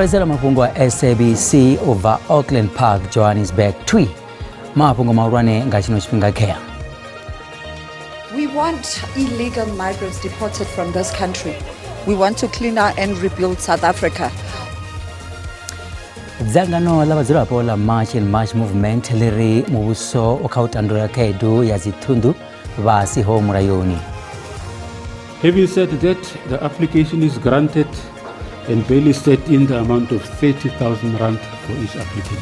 Riwazela Mafhungo wa SABC over Auckland Park, Johannesburg, Twi. Mafhungo maurane ngachino chipinga kea. We want illegal migrants deported from this country. We want to clean out and rebuild South Africa. Dzangano la vadzulapo la March and March movement liri mubuso wakautandura kaidu ya zithundu vasi ho murayoni. Having said that, the application is granted and bail is set in the amount of 30,000 rand for each applicant.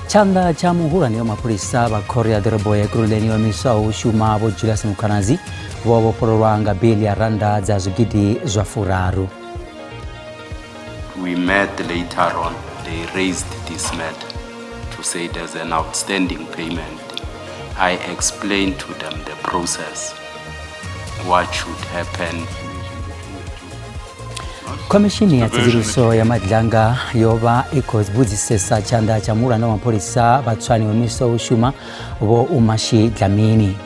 Chanda cha muhulani wa mapolisa wa Korea Dorobo ya kuruleni wa misao shuma abo Julius Mukanazi wabo pororwanga bili ya randa za zugidi zwa furaru. We met later on, they raised this matter to say there's an outstanding payment. I explained to them the process, what should happen. Komishini ya tiziruso ya madlanga yoba ikozibuzisesa chanda cha murano wa polisa batswani wa miso ushuma wo umashi dlamini.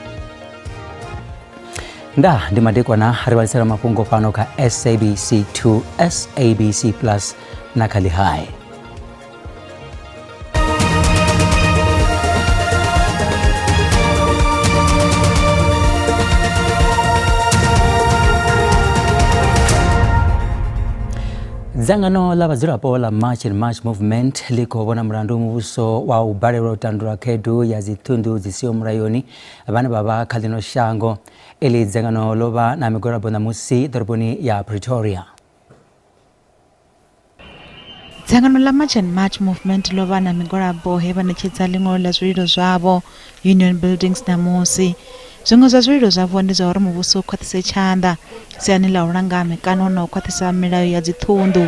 Nda ndimadekwa na riwalisera Mafhungo pano ka SABC 2, SABC Plus na Kalihai. Dzangano la vadzulapo la March and March movement liko bona mrandu mubuso wa ubale wa utandura kedu ya zithundu zisio mrayoni abana baba kalino shango ili dzangano loba na migora bona musi doroboni ya Pretoria. Dzangano la March and March movement loba na migora bohe banachitsa lingo la zwiro zwabo union buildings na musi zongo za zwiro zwavo ndizo uri mubuso kwathise chanda siani la urangame kanono kwathisa milayo ya zithundu.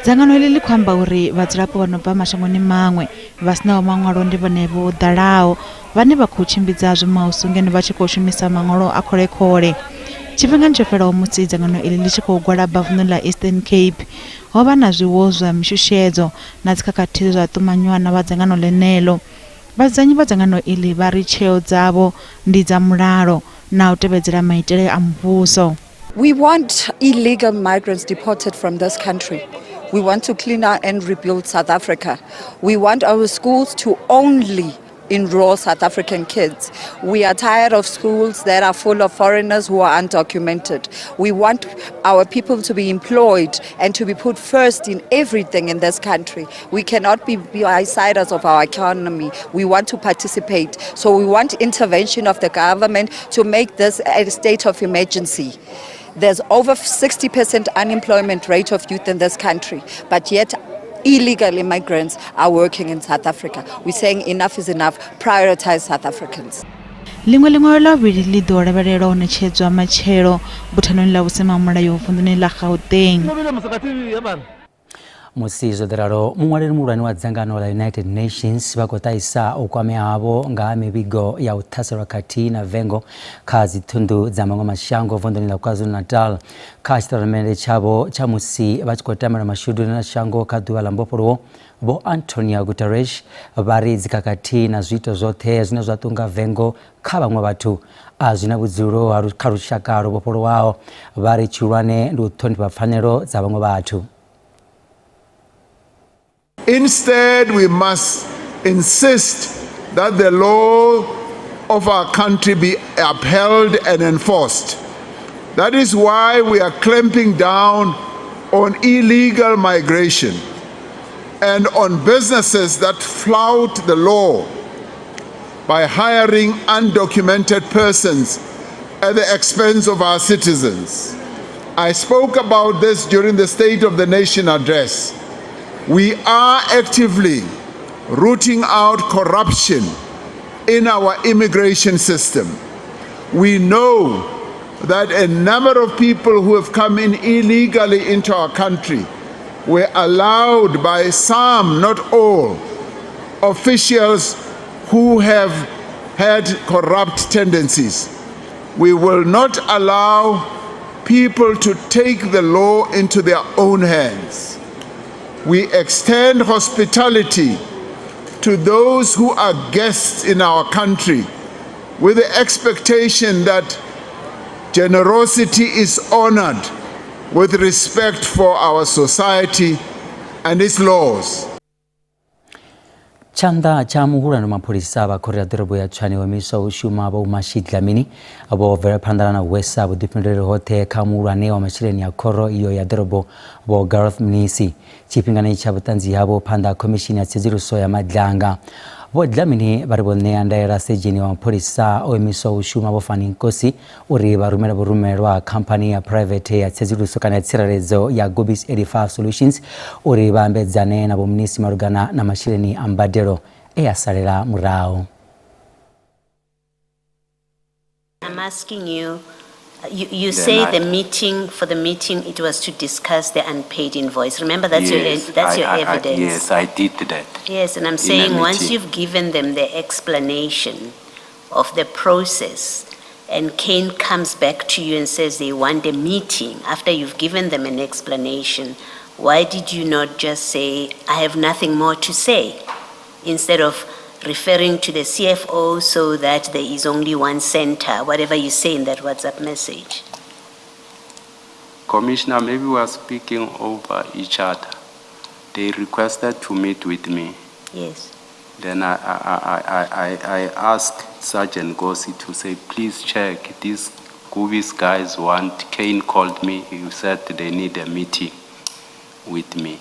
Dzangano ili likwamba uri vadzulapo vanobva mashangoni mamwe vasinawo mang'olo ndi vonevo dalao vane vakhuchimbidza zvimausu ngeno vachikoshumisa mang'olo akholekole. Chifhinga nchoferawo musi dzangano ili lichikogwalaba vundu la Eastern Cape hova na zwiwo zwa mishushedzo na dzikhakhathi zwa tumanywana va dzangano lenelo. Vadzanyi va dzangano ili vari tsheo dzavo ndi dza mulalo na u tevhedzela maitele a muvhuso. We want illegal migrants deported from this country. We want to clean out and rebuild South Africa. We want our schools to only enroll South African kids. We are tired of schools that are full of foreigners who are undocumented. We want our people to be employed and to be put first in everything in this country. We cannot be outsiders of our economy. We want to participate. So we want intervention of the government to make this a state of emergency. There's over 60% unemployment rate of youth in this country, but yet illegal immigrants are working in South Africa. We're saying enough is enough. Prioritize South Africans. Lingwe la vili lidore verero nechedzwa machero buthanoni la usema mulayo funduni la Gauteng. Musizo deraro mungwaleli mulwani wa dzangano la United Nations vakotaisa ukwame avo nga mibigo ya uthasira kati na vengo kha zithundu dza mango mashango vondoni la KwaZulu-Natal kha chitaramende chavo cha musi vachikotamela mashudu na shango kha duwa la mbopolo bo Antonio Guterres vari dzikakati na zwito zothe zwine zwatunga vengo kha vamwe vathu azwina vudzulo kha lushaka lubopolo wao vari chulwane ndi uthonifha pfanelo dza vamwe vathu. Instead, we must insist that the law of our country be upheld and enforced. That is why we are clamping down on illegal migration and on businesses that flout the law by hiring undocumented persons at the expense of our citizens. I spoke about this during the State of the Nation address. We are actively rooting out corruption in our immigration system. We know that a number of people who have come in illegally into our country were allowed by some, not all, officials who have had corrupt tendencies. We will not allow people to take the law into their own hands. We extend hospitality to those who are guests in our country with the expectation that generosity is honored with respect for our society and its laws. Chanda cha muhulano mapolisa abakorera dorobo ya Tshwane wemiso ushuma abo umashidlamini abo vera pandana wesa abo dipendere hote kamulane wa mashireni ya koro iyo ya dorobo abo Gareth Mnisi chipingana icha butanzi abo panda commission ya tsiziruso ya madlanga abo dlamini baribone andaira sejini wa mapolisa wemiso ushuma abo faninkosi uri barumera burumerwa company ya private ya tsiziruso kana tsirarezo ya Gobis 85 Solutions uri bambezane na bo Mnisi marugana na mashireni ambadero eyasalera murao. I'm asking you, you say the meeting, it was to discuss the unpaid invoice. Remember, that's your evidence. Yes, I did that. Yes, and I'm saying once you've given them the explanation of the process, and Kane comes back to you and says they want a meeting, after you've given them an explanation, why did you not just say, I have nothing more to say, instead of referring to the CFO so that there is only one center, whatever you say in that WhatsApp message? Commissioner, maybe we are speaking over each other. They requested to meet with me. Yes. Then I asked Sergeant Gossi to say, please check, these Gubis guys want, Kane called me, he said they need a meeting with me,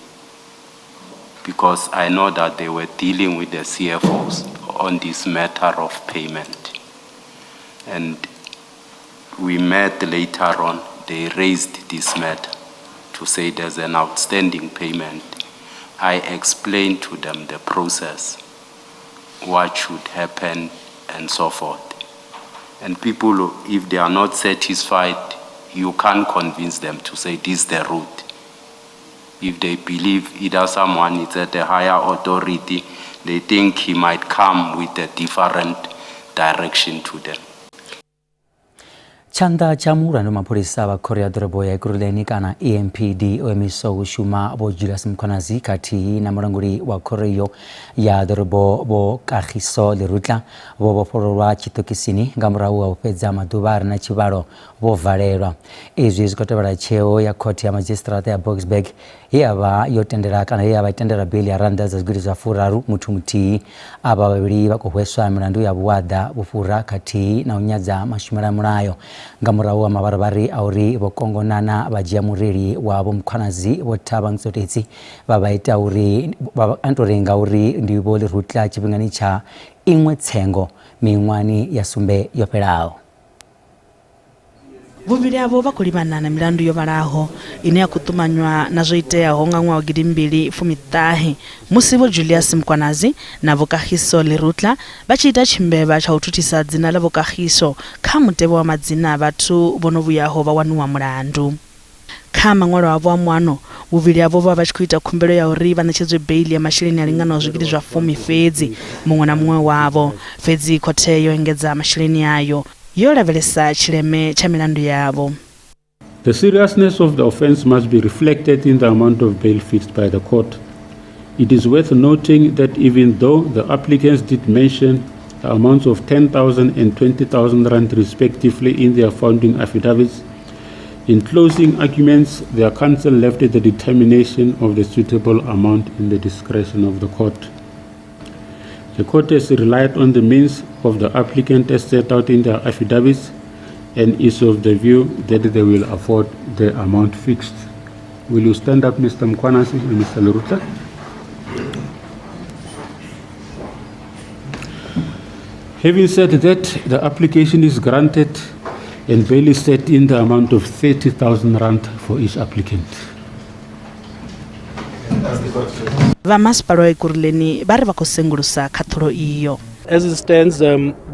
because I know that they were dealing with the CFOs on this matter of payment. And we met later on, they raised this matter to say there's an outstanding payment. I explained to them the process, what should happen, and so forth. And people, if they are not satisfied, you can't convince them to say this is the route. If they believe either someone is at a higher authority, they think he might come with a different direction to them. Chanda cha muhulano mapolisa abakorera dorobo ya Ikuruleni kana EMPD wemiso ushuma abo Julius Mkonazi kati na mulanguli wa koriyo ya dorobo bo Kagiso Lerutla bo porwa chitokisini ngamura wa upeza madubara na chibaro bo valera izwi zikotebala cheo ya koti ya magistrate ya Boxburg yaba yotendera kana yaba itendera bili ya randa za zigiriza furaru mutumuti aba babiri bakohweswa milandu ya buwada bufura kati na unyaza mashimara murayo ngamura wa mabarabari auri bokongonana bajia muriri wa bomkwanazi botaba nsotetsi babaita uri antorenga uri ndibo Lerutla chipingani cha imwe tsengo mingwani ya sumbe yopelao. Vuvili avo vakulivana na milandu yovalaho ine ya kutumanywa nazo iteaho nga mwa 2013 musivo Julius Mkonazi na Kagiso Lerutla vachita chimbeba cha ututisa dzina la Kagiso kha mutebo wa madzina vathu vonovuyaho vawanuwa mulandu. Kama ngwalo avo amwano vuvili avo vachikuita khumbelo ya uri vanachezwe bail ya mashileni alingana zwigiri zwa 10 fedzi mungwe na mungwe wavo fedzi khothe yoengedza mashileni ayo yolevelesa chileme cha milandu yavo. The seriousness of the offense must be reflected in the amount of bail fixed by the court. It is worth noting that even though the applicants did mention the amounts of 10,000 and 20,000 rand respectively in their founding affidavits, in closing arguments, their counsel left the determination of the suitable amount in the discretion of the court. The court has relied on the means of the applicant as set out in their affidavits and is of the view that they will afford the amount fixed. Will you stand up, Mr. Mkonazi and Mr. Lerutla? Having said that, the application is granted and bail is set in the amount of 30,000 rand for each applicant. Vamaspalo Ikuruleni vari vakosengulusa khathulo iyo. As it stands,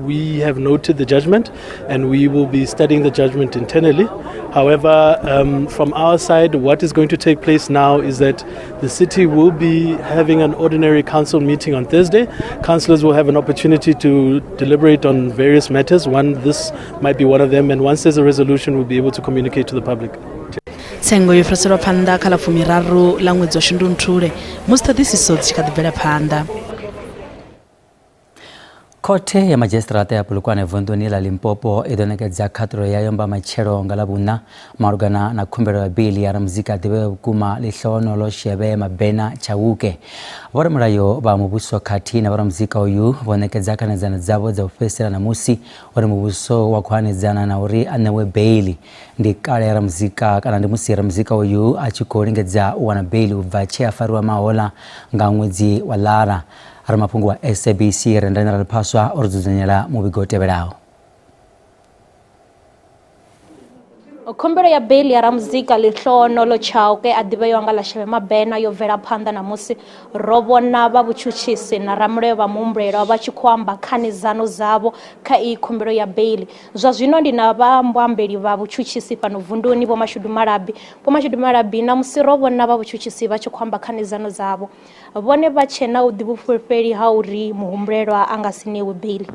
we have noted the judgment and we will be studying the judgment internally. However, from our side, what is going to take place now is that the city will be having an ordinary council meeting on Thursday. Councillors will have an opportunity to deliberate on various matters. This might be one of them, and once there's a resolution, we'll be able to communicate to the public. Tsengo yofresero phanda khala fumiraru la ṅwedzi wa shundunthule musi ṱhoḓisiso dzi tshi kha ḓi bvela phanḓa. Khothe ya Magistrate ya Polokwane vunduni la Limpopo idonekedza khatiro yayo mba matshelo nga Lavuna malugana na khumbelo ya bili ya ramuzika dibe vhukuma lihlohonolo Shebe Mabena Chauke. Vhoramulayo vha muvhuso khathihi na vhoramuzika uyu vonekedza khanedzano dzavho dza u fhedzisela namusi uri muvhuso wa khou hanedzana na uri a ṋewe beili. Ndi kale ya ramuzika kana ndi musi ramuzika uyu a tshi khou lingedza u wana beili u bva tshe a fariwa mahoḽa nga ṅwedzi wa Lara. Mafhungo wa SABC rendani paswa uri dzudzanyela muvhigo tevhelaho. Khumbelo ya beli ya ramuzika lihlohonolo Chauke adiveyo nga la Shebe Mabena yo bvela phanḓa namusi ro vhona vha vhutshutshisi na ramulayo vha muhumbulelwa vha tshi khou amba khanedzano dzavho kha iyi khumbelo ya beli. Zwa zwino ndi na vhaambeli vha vhutshutshisi fhano vunduni Vho Mashudu Malabi na musi ro vhona vha vhutshutshisi vha tshi khou amba khanedzano dzavho. Vhone vha tshe na u ḓivhufulufheli ha uri muhumbulelwa a nga si ṋewe beli.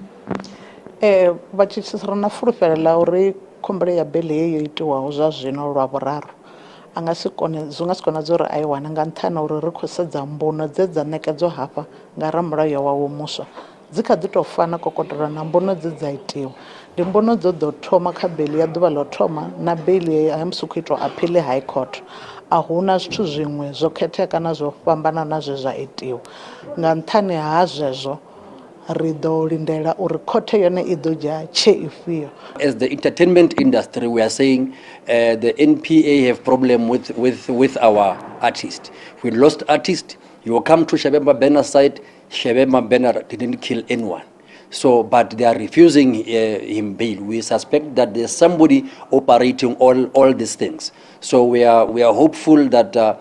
Vhatshutshisi ri na fulufhelo ḽa uri khumbelo ya beli heyo itiwaho zwa zwino lwa vhuraru zwi nga si konadze uri a i wane nga nṱhani uri ri khou sedza mbuno dze nekedzwa hafha nga ramulayo wawo muswa dzi kha ḓi tou fana kokotola na mbuno dza itiwa. Ndi mbuno dzo ḓo thoma kha beli ya ḓuvha ḽo thoma na beli ya musi khou itwa appeal high court. A huna zwithu zwiṅwe zwo khethea kana zwo fhambana na zwe zwa itiwa nga nṱhani ha zwezwo ri ḓo lindela uri khothe yone i ḓo dzhia tshe ifhio. As the entertainment industry, we are saying the NPA have problem with our artists. We lost artists. You come to Shebe Mabena side, Shebe Mabena didn't kill anyone. So, but they are refusing him bail. We suspect that there's somebody operating all these things. So we are hopeful that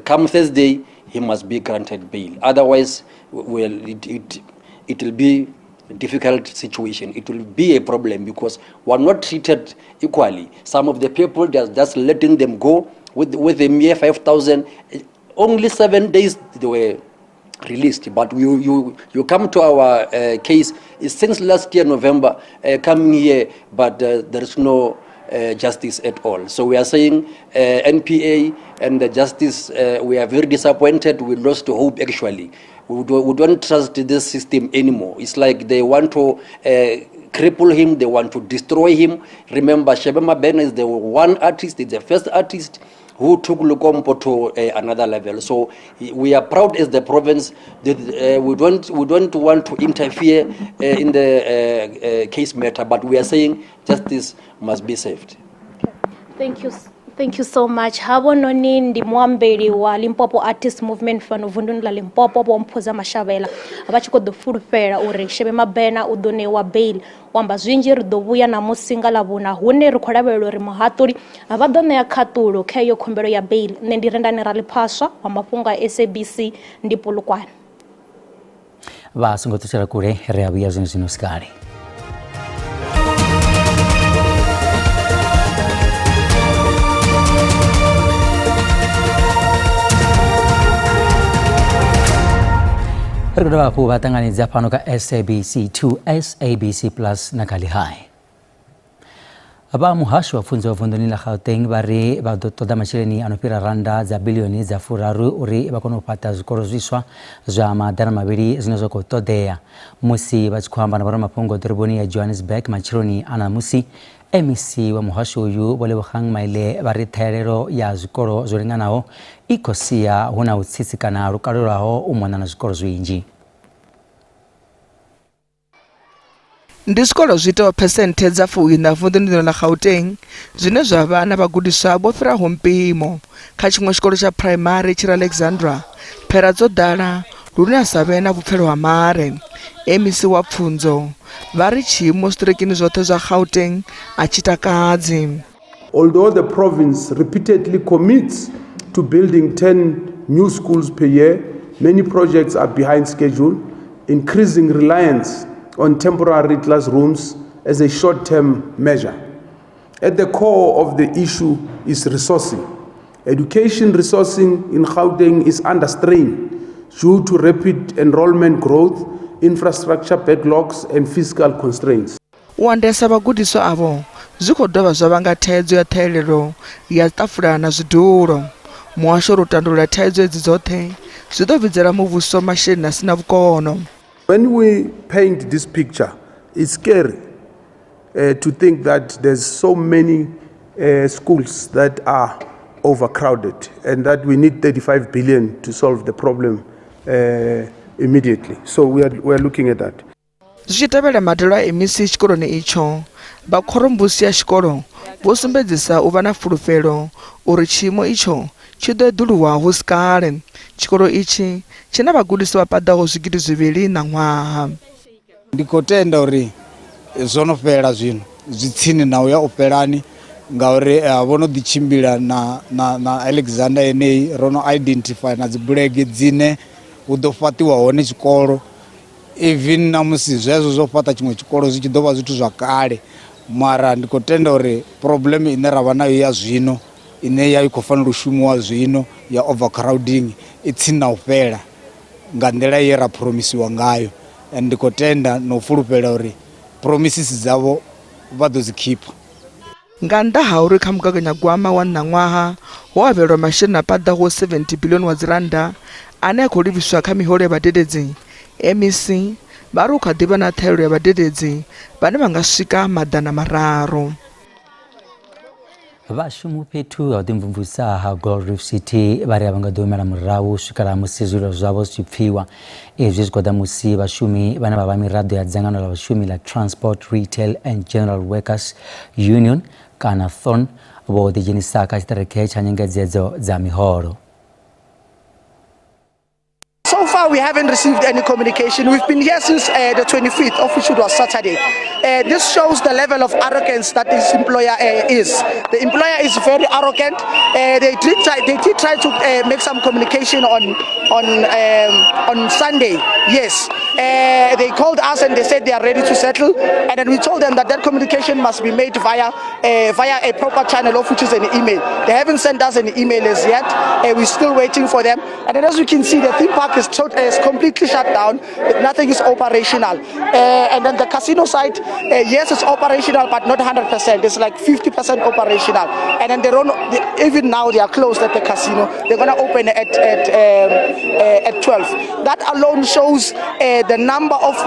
come Thursday he must be granted bail. Otherwise, it will be a difficult situation. It will be a problem because we're not treated equally. Some of the people, they are just letting them go with a mere 5,000. Only 7 days they were released. But you come to our case, since last year, November, coming here, but there is no justice at all. So we are saying NPA and the justice, we are very disappointed. We lost hope actually. We don't trust this system anymore. It's like they want to cripple him, they want to destroy him. Remember, Shebe Mabena is the one artist, it's the first artist who took Lukompo to another level. So we are proud as the province that we don't want to interfere in the case matter, but we are saying justice must be saved. Thank you so much. Havo noni ndi muambeli wa Limpopo Artist Movement fano vunduni la Limpopo bo Mphoza Mashavela abachiko ḓo fulufhela uri Shebe Mabena u ḓo ṋewa bail wamba zwinzhi ri ḓo vhuya na musi nga Ḽavhuna hune ri khou lavhelela uri muhaṱuli vha ḓo ṋea khaṱulo kha iyo khumbelo ya bail. Nṋe ndi Rendani Raliphaswa wa mafhungo a SABC ndi Polokwane. Vha songo ṱutshela kule ri a vhuya zwino sikali. Rikudwa vhapo vhatanganidza fhano ka SABC 2 SABC Plus na kali hai. Vha muhasho wa pfunzo vunduni la Gauteng vha ri vha ḓo ṱoḓa masheleni a no fhira randa dza biḽioni dza furaru uri vha kone u fhaṱa zwikolo zwiswa zwa maḓana mavhili zwine zwa khou ṱoḓea. Musi vha tshi khou amba na vhoramafhungo ḓoroboni ya Johannesburg matshiloni a namusi, MEC wa muhasho uyu Vho Lebogang Maile vha ri ṱhahelelo ya zwikolo zwo linganaho i khou sia hu na u tsitsikana lukalulaho u mona na zwikolo zwinzhi. Ndi zwikolo zwi itaho phesenthe dza 40 na vunḓuni ḽa Gauteng zwine zwa vha na vhagudiswa vho fhiraho mpimo. Kha tshiṅwe tshikolo tsha primary tshi Alexandra, phera dzo ḓala lune a sa vhe na vhupfelo ha mare. MEC wa pfunzo vha ri tshiimo zwiṱirikini zwoṱhe zwa Gauteng a tshi takadzi. Although the province repeatedly commits to building 10 new schools per year, many projects are behind schedule, increasing reliance on temporary classrooms as a short-term measure. At the core of the issue is resourcing. Education resourcing in Gauteng is under strain due to rapid enrollment growth, infrastructure backlogs and fiscal constraints. U andesa vhagudiswa avho zwi khou dovha zwa vhanga thaidzo ya ṱhahelelo ya ṱafula na zwidulo. Muhasho ro tandulula thaidzo edzi dzoṱhe zwi ḓo vhidzela muvhuso masheleni a sina vhukono. When we paint this picture, it's scary to think that there's so many schools that are overcrowded and that we need 35 billion to solve the problem immediately. So we're looking at that. Zvichitevera madhalo a emisi chikoloni icho vakhorombusi ya xikolo vo sumbedzisa u va na fulufhelo uri xiyimo icho tshi ḓo eḓuluwa hu si kale. Tshikolo ichi tshi na vhagudisi vha paḓaho zwigidi zwivhili na ṅwaha. Ndi khou tenda uri zwo no fhela zwino zwi tsini na u ya u fhelani ngauri vho no ḓitshimbila na Alexander yeneyi ro no identify na dzibulege dzine hu ḓo fhaṱiwa hone tshikolo. Even na musi zwezwo zwo fhaṱa tshiṅwe tshikolo zwi tshi ḓo vha zwithu zwa kale, mara ndi khou tenda uri problem ine ra vha nayo ya zwino ine ya khou fanela u shumiwa zwino ya overcrowding i tsini na u fhela nga nḓila ye ra promisiwa ngayo. And ndi khou tenda na u fulufhela uri promises dzavho vha ḓo dzi khipha. Nga nnḓa ha uri kha mugaganyagwama wa ṋaṅwaha ho avhelwa masheleni a paḓaho 70 biḽioni wa dzirannda ane a khou livhiswa kha miholo ya vhadededzi. MEC vha ri hu kha ḓi vha na ṱhahelelo ya vhadededzi vhane vha nga swika maḓana mararu. Vhashumi fhethu ha u ḓimvumvusa ha Gold Reef City vha ri a vha nga ḓo humela murahu u swikela musi zwililo zwavho zwi tshi pfhiwa. Ezwi zwi khou ḓa musi vhashumi vhane vha vha miraḓo ya dzangano ḽa vhashumi ḽa Transport, Retail and General Workers Union kana THON vho ḓidzhenisa kha tshiṱereke tsha nyengedzedzo dza miholo. So far, we haven't received any communication. We've been here since the 25th, of which it was Saturday. This shows the level of arrogance that this employer is. The employer is very arrogant. They did try to make some communication on Sunday. Yes, they called us and they said they are ready to settle. And then we told them that communication must be made via a proper channel, of which is an email. They haven't sent us any email as yet. We're still waiting for them. And then as you can see, the theme park is completely shut down. Nothing is operational. And then the casino side, yes, it's operational, but not 100%. It's like 50% operational. And then even now they are closed at the casino. They're going to open at 12. That alone shows the number of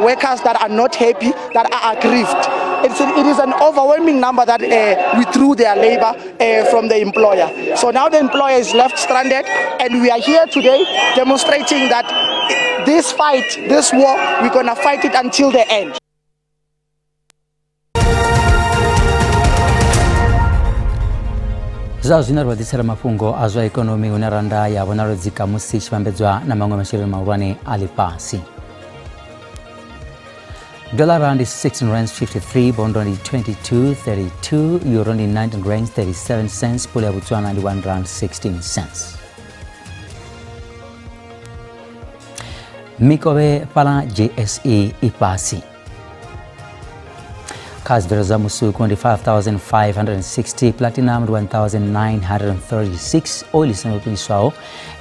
workers that are not happy, that are aggrieved. It is an overwhelming number that withdrew their labor from the employer. So now the employer is left stranded, and we are here today demonstrating that this fight, this war, we're going to fight it until the end. Zwa zwino ri ḓisela mafhungo a zwa ikonomi hune randa ya vhonalo dzika musi i tshi vhambedzwa na maṅwe masheleni mahulwane a ḽifhasi. Dollar rand is 16 rands 53, bond rand 22.32, euro rand 19 rands 37 cents, pula ya Botswana 1 rand 16 cents. Mikove pala JSE ipasi. Kazvero za musuku ndi 5,560, platinum ndi 1,936, oil isinopiswawo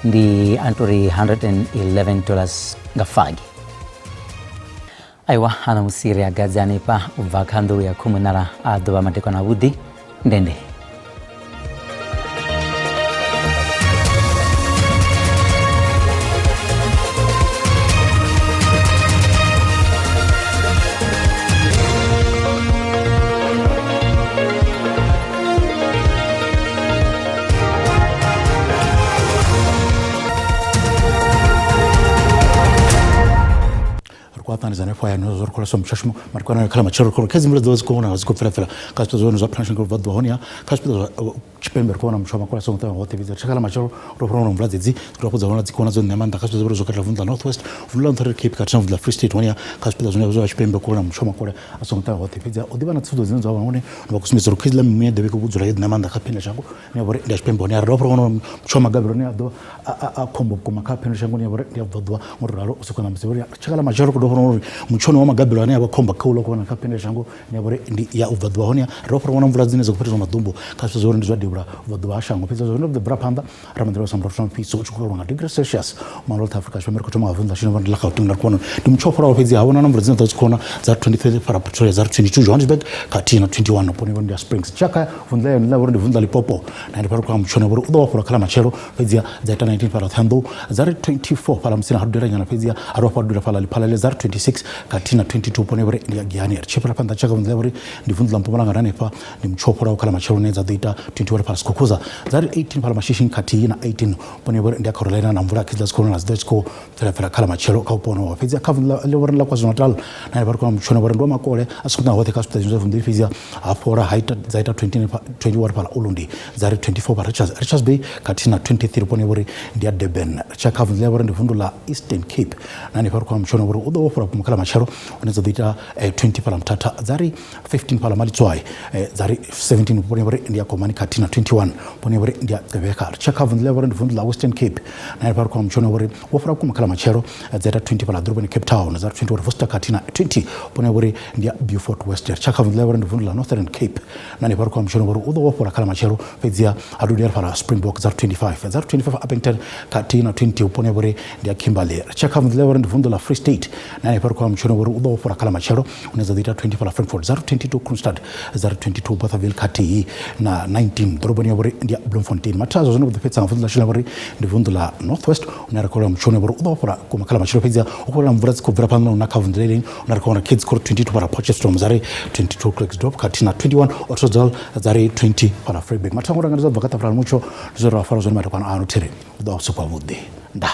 ndi antori $111 ngafagi. Aiwa ana musiri agadzane pa ubva khandu ya khumunala a ḓuvha madekwana avhuḓi ndende. Tanzania foi no zor coração mchashmo markwana kala machero ko kazi mula dozi ko na ziko fela kasto zo no zapranchen ko vadwa honia kasto chipember ko na mshama coração ta hote vizer kala machero ro prono mvladzi ro poza hona ziko na zo nemanda kasto zo zo kala vunda northwest vunda ntare cape katsan vunda free state honia kasto zo zo chipember ko na mshama ko aso ta hote vizer odibana tsudo zo zo hone no kusimizo kizla mimi debe ko budzula yedna manda kapena chango ne bore da chipember honia ro prono mshama gabro ne ado a kombo ko makapena chango ne bore ya vodwa ngoralo usukona msibori kala machero ko do kono mchono wa magabelo ane abakomba kaulo kona kapende shango ne bore ndi ya uvadwa honia ropro wana mvula zine zokupeteza madumbo kaso zoro ndizwa debra uvadwa shango peza zoro ndo bra panda ramandro samrofron pi so chukuru nga degree Celsius North Africa shomero kutoma avunda shino vanda laka utinga kono ndimchopora wapezi hawana namvula zine zokona za 23 para Pretoria za 22 Johannesburg katina 21 pone vondia Springs chaka vunda na bore vunda Lipopo na ndi kwa mchono bore udo wakula kala machero pezia za 19 para Thando za 24 para msina hadura nyana pezia aropa dura pala lipala za 26 katina 22 pone bore ndi giani chepara panda chaka vunda bore ndi vunda Mpumalanga nane pa ndi mchopora wakala machero neza data 21 para Skokoza za 18 para mashishin katina 18 pone bore ndi Carolina na mvula kizla skona na zdesko tera kala machero ka upono wa pezia ka vunda lewara la KwaZulu Natal na bari kwa mchona bore ndo makole asukuna wote ka hospital zote vunda pezia afora haita zaita 21 para Ulundi za 24 para Richards Bay katina 23 pone bore ndi Durban chaka vunda bore ndi vunda la Eastern Cape nani bari kwa mchona bore udo wofora kumkala machero unaweza dita 20 para Mtata zari 15 para Malitswai zari 17 pone bore ndi Komani katina 21 pone bore ndi Tebeka chaka vunda bore ndi vunda la Western Cape nani bari kwa mchona bore wofora kumkala machero zari 20 para Durban Cape Town zari 20 para Foster katina 20 pone bore ndi Beaufort West chaka vunda bore ndi vunda la Northern Cape nani bari kwa mchona bore udo wofora kala machero pezia adudia para Springbok zari 25 Appington katina 20 pone bore ndi Kimberley chaka vunda bore ndi vunda la Free State nani bari kwa mchona bore udo wofora kala machero unaweza dita 20 para Frankfurt zari 22 Kronstadt zari 22 Bothaville kati na 19 Dorobani bore ndi Bloemfontein matazo zono kupetsa mvunda la Shilabari ndi vunda la Northwest unarekola mchona bore udo wofora kuma kala machero pezia ukola mvura zikobvira pano na Kavundlele unarekola Kids Court 22 para Potchefstroom zari 22 Klerksdorp katina 21 Ottosdal zari 20 para Freiburg matango ranganiza vakata para mucho zora faro zoni matakwana anu tere udo usukwa vudi nda